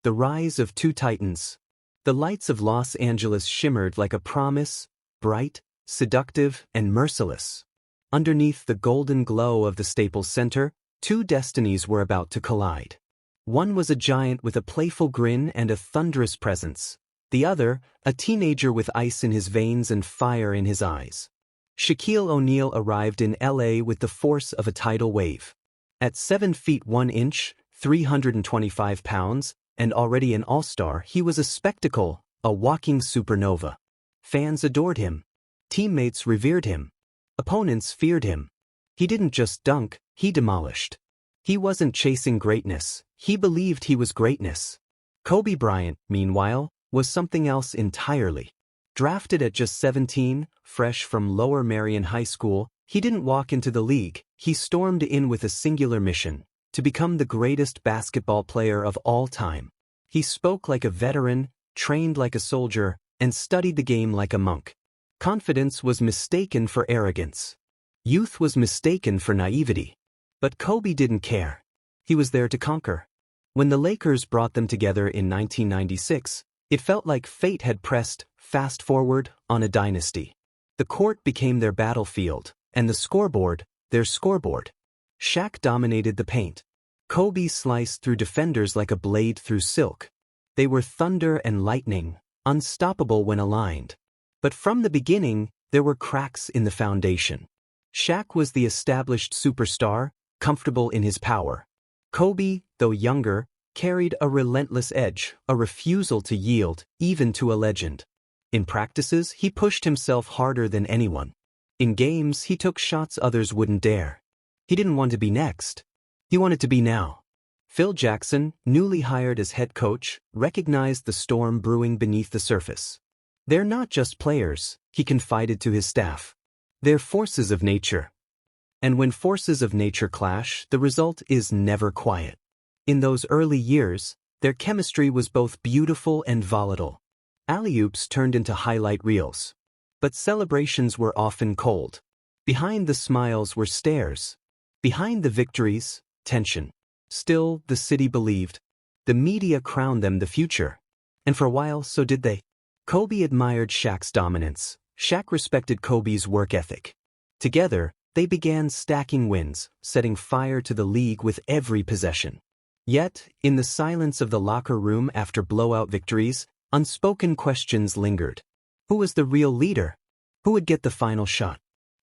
The rise of two titans. The lights of Los Angeles shimmered like a promise, bright, seductive, and merciless. Underneath the golden glow of the Staples Center, two destinies were about to collide. One was a giant with a playful grin and a thunderous presence. The other, a teenager with ice in his veins and fire in his eyes. Shaquille O'Neal arrived in LA with the force of a tidal wave. At 7 feet 1 inch, 325 pounds, and already an all-star, he was a spectacle, a walking supernova. Fans adored him. Teammates revered him. Opponents feared him. He didn't just dunk, he demolished. He wasn't chasing greatness, he believed he was greatness. Kobe Bryant, meanwhile, was something else entirely. Drafted at just 17, fresh from Lower Merion High School, he didn't walk into the league, he stormed in with a singular mission: to become the greatest basketball player of all time. He spoke like a veteran, trained like a soldier, and studied the game like a monk. Confidence was mistaken for arrogance. Youth was mistaken for naivety. But Kobe didn't care. He was there to conquer. When the Lakers brought them together in 1996, it felt like fate had pressed fast forward on a dynasty. The court became their battlefield, and the scoreboard, their scoreboard. Shaq dominated the paint. Kobe sliced through defenders like a blade through silk. They were thunder and lightning, unstoppable when aligned. But from the beginning, there were cracks in the foundation. Shaq was the established superstar, comfortable in his power. Kobe, though younger, carried a relentless edge, a refusal to yield, even to a legend. In practices, he pushed himself harder than anyone. In games, he took shots others wouldn't dare. He didn't want to be next. He wanted to be now. Phil Jackson, newly hired as head coach, recognized the storm brewing beneath the surface. They're not just players, he confided to his staff. They're forces of nature. And when forces of nature clash, the result is never quiet. In those early years, their chemistry was both beautiful and volatile. Alley-oops turned into highlight reels. But celebrations were often cold. Behind the smiles were stares. Behind the victories, tension. Still, the city believed. The media crowned them the future. And for a while, so did they. Kobe admired Shaq's dominance. Shaq respected Kobe's work ethic. Together, they began stacking wins, setting fire to the league with every possession. Yet, in the silence of the locker room after blowout victories, unspoken questions lingered. Who was the real leader? Who would get the final shot?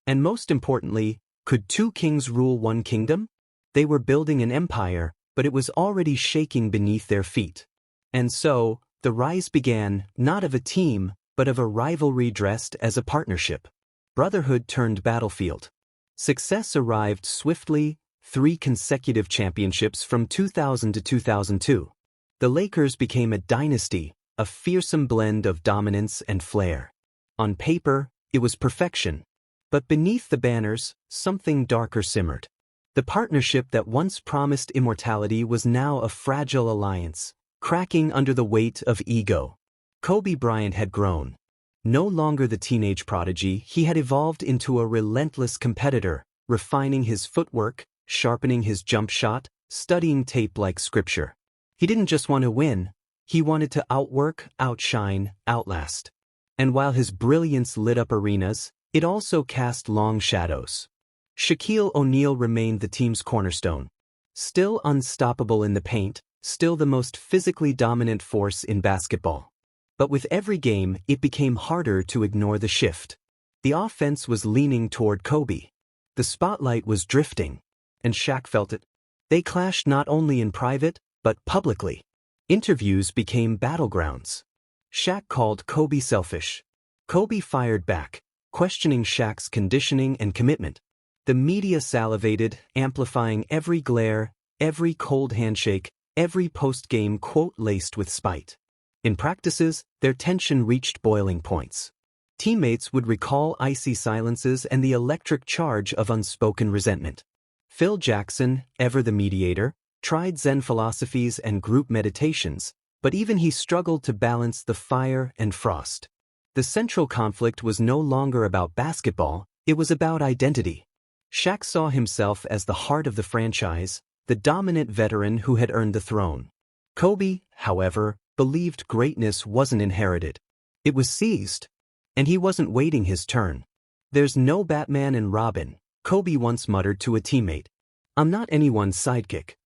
And most importantly, could two kings rule one kingdom? They were building an empire, but it was already shaking beneath their feet. And so, the rise began, not of a team, but of a rivalry dressed as a partnership. Brotherhood turned battlefield. Success arrived swiftly, 3 consecutive championships from 2000 to 2002. The Lakers became a dynasty, a fearsome blend of dominance and flair. On paper, it was perfection. But beneath the banners, something darker simmered. The partnership that once promised immortality was now a fragile alliance, cracking under the weight of ego. Kobe Bryant had grown. No longer the teenage prodigy, he had evolved into a relentless competitor, refining his footwork, sharpening his jump shot, studying tape like scripture. He didn't just want to win, he wanted to outwork, outshine, outlast. And while his brilliance lit up arenas, it also cast long shadows. Shaquille O'Neal remained the team's cornerstone. Still unstoppable in the paint, still the most physically dominant force in basketball. But with every game, it became harder to ignore the shift. The offense was leaning toward Kobe. The spotlight was drifting, and Shaq felt it. They clashed not only in private, but publicly. Interviews became battlegrounds. Shaq called Kobe selfish. Kobe fired back, questioning Shaq's conditioning and commitment. The media salivated, amplifying every glare, every cold handshake, every post-game quote laced with spite. In practices, their tension reached boiling points. Teammates would recall icy silences and the electric charge of unspoken resentment. Phil Jackson, ever the mediator, tried Zen philosophies and group meditations, but even he struggled to balance the fire and frost. The central conflict was no longer about basketball, it was about identity. Shaq saw himself as the heart of the franchise, the dominant veteran who had earned the throne. Kobe, however, believed greatness wasn't inherited. It was seized. And he wasn't waiting his turn. "There's no Batman and Robin," Kobe once muttered to a teammate. "I'm not anyone's sidekick."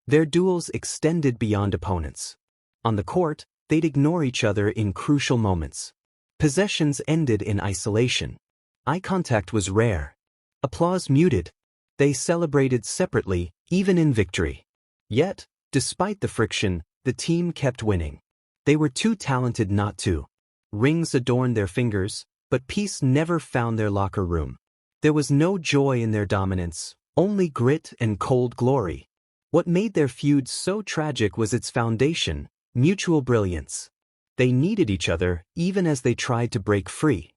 Their duels extended beyond opponents. On the court, they'd ignore each other in crucial moments. Possessions ended in isolation. Eye contact was rare. Applause muted. They celebrated separately, even in victory. Yet, despite the friction, the team kept winning. They were too talented not to. Rings adorned their fingers, but peace never found their locker room. There was no joy in their dominance, only grit and cold glory. What made their feud so tragic was its foundation, mutual brilliance. They needed each other, even as they tried to break free.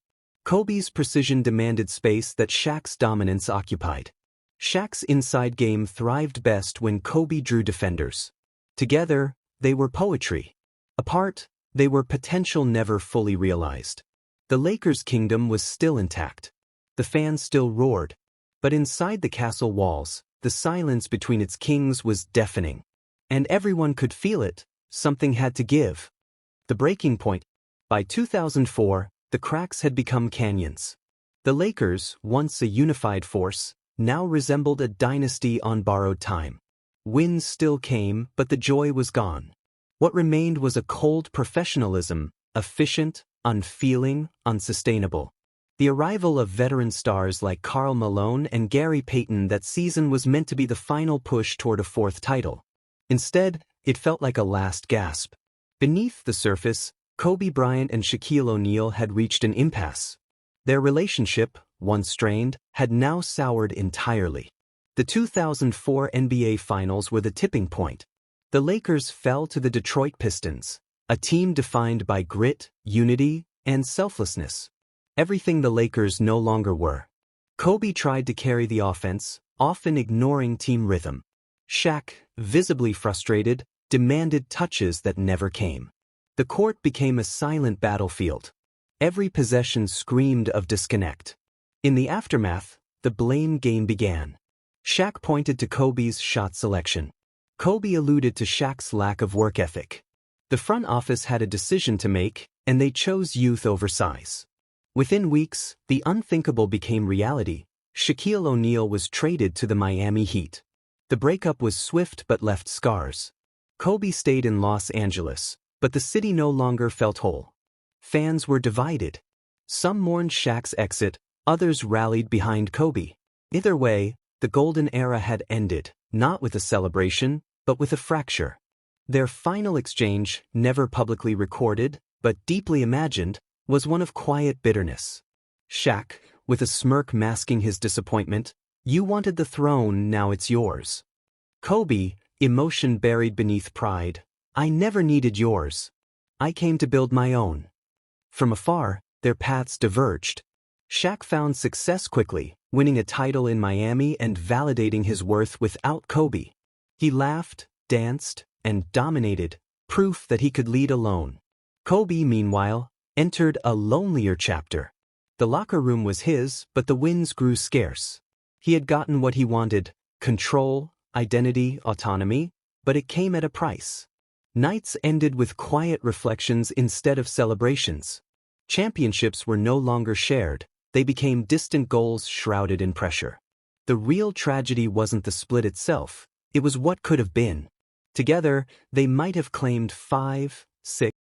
Kobe's precision demanded space that Shaq's dominance occupied. Shaq's inside game thrived best when Kobe drew defenders. Together, they were poetry. Apart, they were potential never fully realized. The Lakers' kingdom was still intact. The fans still roared. But inside the castle walls, the silence between its kings was deafening. And everyone could feel it. Something had to give. The breaking point. By 2004, the cracks had become canyons. The Lakers, once a unified force, now resembled a dynasty on borrowed time. Wins still came, but the joy was gone. What remained was a cold professionalism, efficient, unfeeling, unsustainable. The arrival of veteran stars like Karl Malone and Gary Payton that season was meant to be the final push toward a fourth title. Instead, it felt like a last gasp. Beneath the surface, Kobe Bryant and Shaquille O'Neal had reached an impasse. Their relationship, once strained, had now soured entirely. The 2004 NBA Finals were the tipping point. The Lakers fell to the Detroit Pistons, a team defined by grit, unity, and selflessness. Everything the Lakers no longer were. Kobe tried to carry the offense, often ignoring team rhythm. Shaq, visibly frustrated, demanded touches that never came. The court became a silent battlefield. Every possession screamed of disconnect. In the aftermath, the blame game began. Shaq pointed to Kobe's shot selection. Kobe alluded to Shaq's lack of work ethic. The front office had a decision to make, and they chose youth over size. Within weeks, the unthinkable became reality. Shaquille O'Neal was traded to the Miami Heat. The breakup was swift but left scars. Kobe stayed in Los Angeles, but the city no longer felt whole. Fans were divided. Some mourned Shaq's exit, others rallied behind Kobe. Either way, the golden era had ended, not with a celebration, but with a fracture. Their final exchange, never publicly recorded, but deeply imagined, was one of quiet bitterness. Shaq, with a smirk masking his disappointment, "You wanted the throne, now it's yours." Kobe, emotion buried beneath pride, "I never needed yours. I came to build my own." From afar, their paths diverged. Shaq found success quickly, winning a title in Miami and validating his worth without Kobe. He laughed, danced, and dominated, proof that he could lead alone. Kobe, meanwhile, entered a lonelier chapter. The locker room was his, but the wins grew scarce. He had gotten what he wanted: control, identity, autonomy, but it came at a price. Nights ended with quiet reflections instead of celebrations. Championships were no longer shared, they became distant goals shrouded in pressure. The real tragedy wasn't the split itself, it was what could have been. Together, they might have claimed 5, 6,